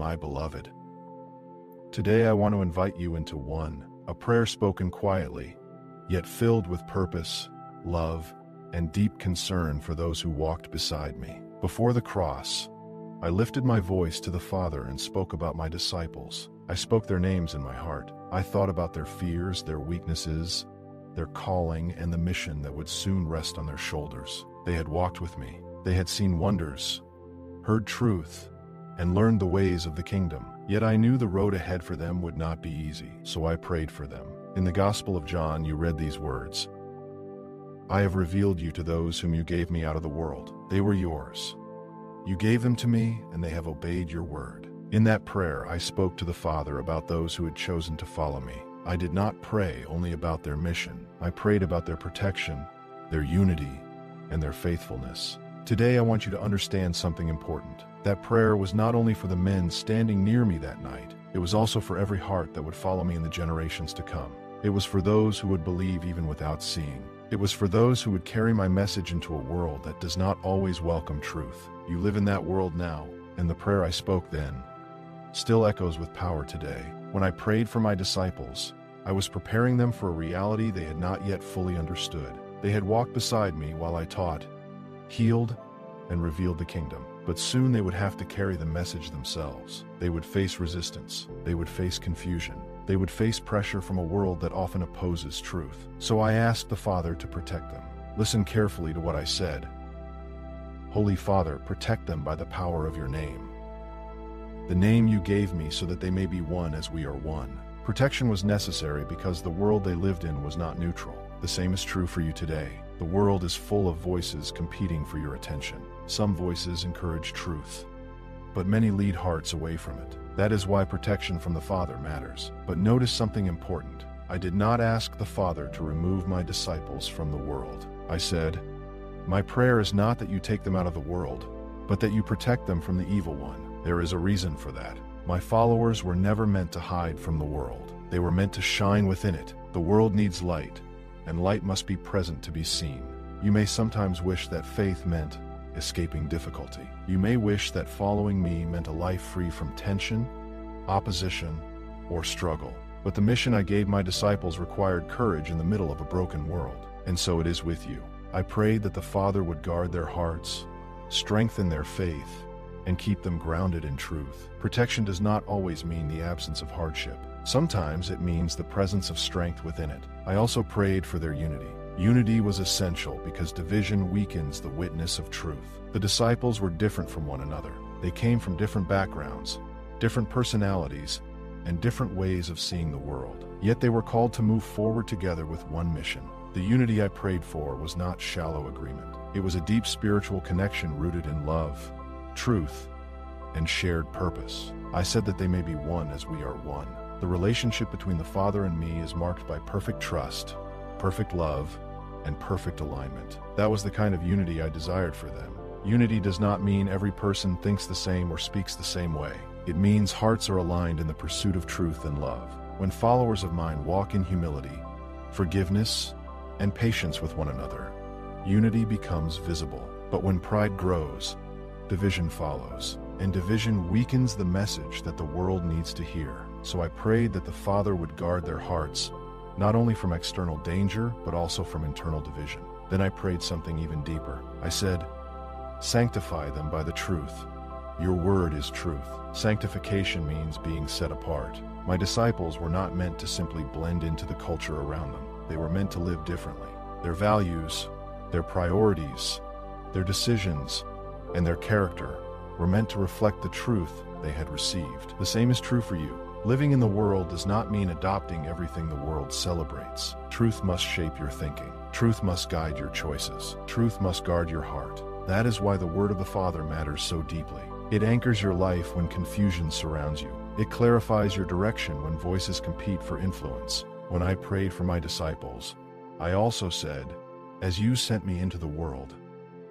my beloved. Today I want to invite you into a prayer spoken quietly, yet filled with purpose, love, and deep concern for those who walked beside me. Before the cross, I lifted my voice to the Father and spoke about my disciples. I spoke their names in my heart. I thought about their fears, their weaknesses, their calling, and the mission that would soon rest on their shoulders. They had walked with me. They had seen wonders, heard truth, and learned the ways of the kingdom. Yet I knew the road ahead for them would not be easy, so I prayed for them. In the Gospel of John, you read these words: I have revealed you to those whom you gave me out of the world. They were yours. You gave them to me, and they have obeyed your word. In that prayer, I spoke to the Father about those who had chosen to follow me. I did not pray only about their mission. I prayed about their protection, their unity, and their faithfulness. Today, I want you to understand something important. That prayer was not only for the men standing near me that night, it was also for every heart that would follow me in the generations to come. It was for those who would believe even without seeing. It was for those who would carry my message into a world that does not always welcome truth. You live in that world now, and the prayer I spoke then still echoes with power today. When I prayed for my disciples, I was preparing them for a reality they had not yet fully understood. They had walked beside me while I taught, healed, and revealed the kingdom. But soon they would have to carry the message themselves. They would face resistance. They would face confusion. They would face pressure from a world that often opposes truth. So I asked the Father to protect them. Listen carefully to what I said. Holy Father, protect them by the power of your name. The name you gave me so that they may be one as we are one. Protection was necessary because the world they lived in was not neutral. The same is true for you today. The world is full of voices competing for your attention. Some voices encourage truth, but many lead hearts away from it. That is why protection from the Father matters. But notice something important. I did not ask the Father to remove my disciples from the world. I said, my prayer is not that you take them out of the world, but that you protect them from the evil one. There is a reason for that. My followers were never meant to hide from the world. They were meant to shine within it. The world needs light, and light must be present to be seen. You may sometimes wish that faith meant escaping difficulty. You may wish that following me meant a life free from tension, opposition, or struggle. But the mission I gave my disciples required courage in the middle of a broken world. And so it is with you. I prayed that the Father would guard their hearts, strengthen their faith, and keep them grounded in truth. Protection does not always mean the absence of hardship. Sometimes it means the presence of strength within it. I also prayed for their unity. Unity was essential because division weakens the witness of truth. The disciples were different from one another. They came from different backgrounds, different personalities, and different ways of seeing the world. Yet they were called to move forward together with one mission. The unity I prayed for was not shallow agreement. It was a deep spiritual connection rooted in love, truth, and shared purpose. I said that they may be one as we are one. The relationship between the Father and me is marked by perfect trust, perfect love, and perfect alignment. That was the kind of unity I desired for them. Unity does not mean every person thinks the same or speaks the same way. It means hearts are aligned in the pursuit of truth and love. When followers of mine walk in humility, forgiveness, and patience with one another, unity becomes visible. But when pride grows, division follows, and division weakens the message that the world needs to hear. So I prayed that the Father would guard their hearts, not only from external danger, but also from internal division. Then I prayed something even deeper. I said, sanctify them by the truth. Your word is truth. Sanctification means being set apart. My disciples were not meant to simply blend into the culture around them. They were meant to live differently. Their values, their priorities, their decisions, and their character were meant to reflect the truth they had received. The same is true for you. Living in the world does not mean adopting everything the world celebrates. Truth must shape your thinking. Truth must guide your choices. Truth must guard your heart. That is why the word of the Father matters so deeply. It anchors your life when confusion surrounds you. It clarifies your direction when voices compete for influence. When I prayed for my disciples, I also said, as you sent me into the world,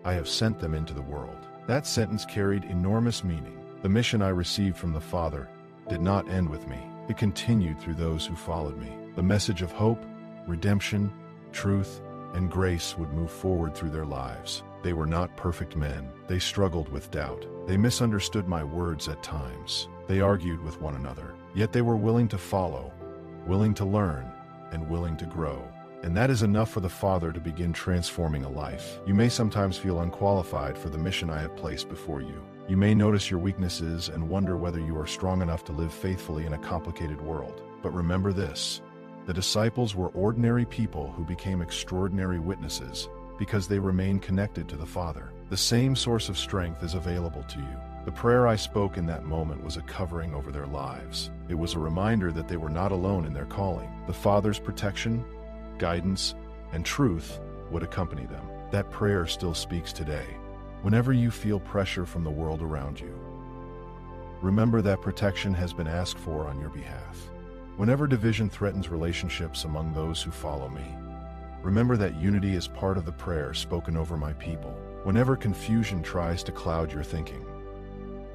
I have sent them into the world. That sentence carried enormous meaning. The mission I received from the Father did not end with me. It continued through those who followed me. The message of hope, redemption, truth, and grace would move forward through their lives. They were not perfect men. They struggled with doubt. They misunderstood my words at times. They argued with one another, yet they were willing to follow, willing to learn, and willing to grow. And that is enough for the Father to begin transforming a life. You may sometimes feel unqualified for the mission I have placed before you. You may notice your weaknesses and wonder whether you are strong enough to live faithfully in a complicated world. But remember this: the disciples were ordinary people who became extraordinary witnesses because they remained connected to the Father. The same source of strength is available to you. The prayer I spoke in that moment was a covering over their lives. It was a reminder that they were not alone in their calling. The Father's protection, guidance, and truth would accompany them. That prayer still speaks today. Whenever you feel pressure from the world around you, remember that protection has been asked for on your behalf. Whenever division threatens relationships among those who follow me, remember that unity is part of the prayer spoken over my people. Whenever confusion tries to cloud your thinking,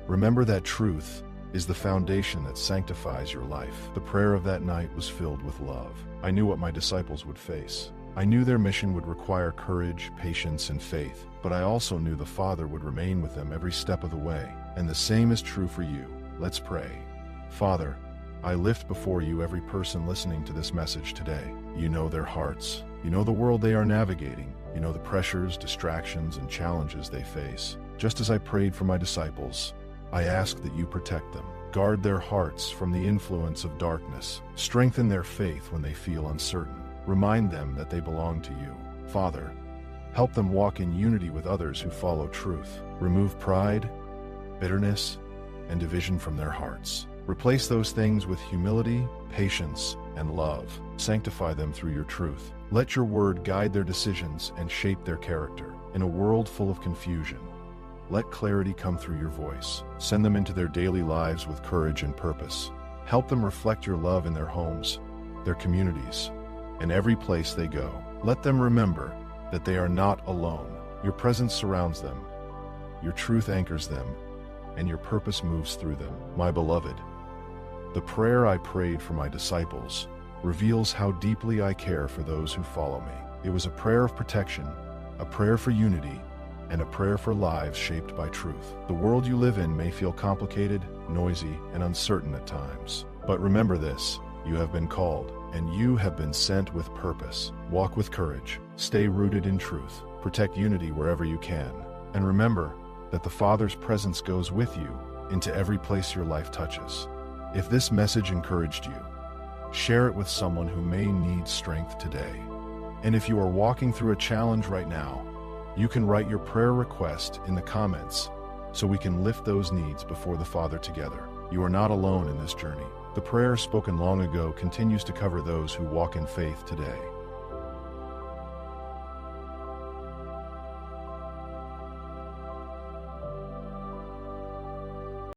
remember that truth is the foundation that sanctifies your life. The prayer of that night was filled with love. I knew what my disciples would face. I knew their mission would require courage, patience, and faith, but I also knew the Father would remain with them every step of the way. And the same is true for you. Let's pray. Father, I lift before you every person listening to this message today. You know their hearts. You know the world they are navigating. You know the pressures, distractions, and challenges they face. Just as I prayed for my disciples, I ask that you protect them. Guard their hearts from the influence of darkness. Strengthen their faith when they feel uncertain. Remind them that they belong to you. Father, help them walk in unity with others who follow truth. Remove pride, bitterness, and division from their hearts. Replace those things with humility, patience, and love. Sanctify them through your truth. Let your word guide their decisions and shape their character. In a world full of confusion, let clarity come through your voice. Send them into their daily lives with courage and purpose. Help them reflect your love in their homes, their communities, and every place they go. Let them remember that they are not alone. Your presence surrounds them, your truth anchors them, and your purpose moves through them. My beloved, the prayer I prayed for my disciples reveals how deeply I care for those who follow me. It was a prayer of protection, a prayer for unity, and a prayer for lives shaped by truth. The world you live in may feel complicated, noisy, and uncertain at times. But remember this: you have been called, and you have been sent with purpose. Walk with courage, stay rooted in truth, protect unity wherever you can, and remember that the Father's presence goes with you into every place your life touches. If this message encouraged you, share it with someone who may need strength today. And if you are walking through a challenge right now, you can write your prayer request in the comments so we can lift those needs before the Father together. You are not alone in this journey. The prayer spoken long ago continues to cover those who walk in faith today.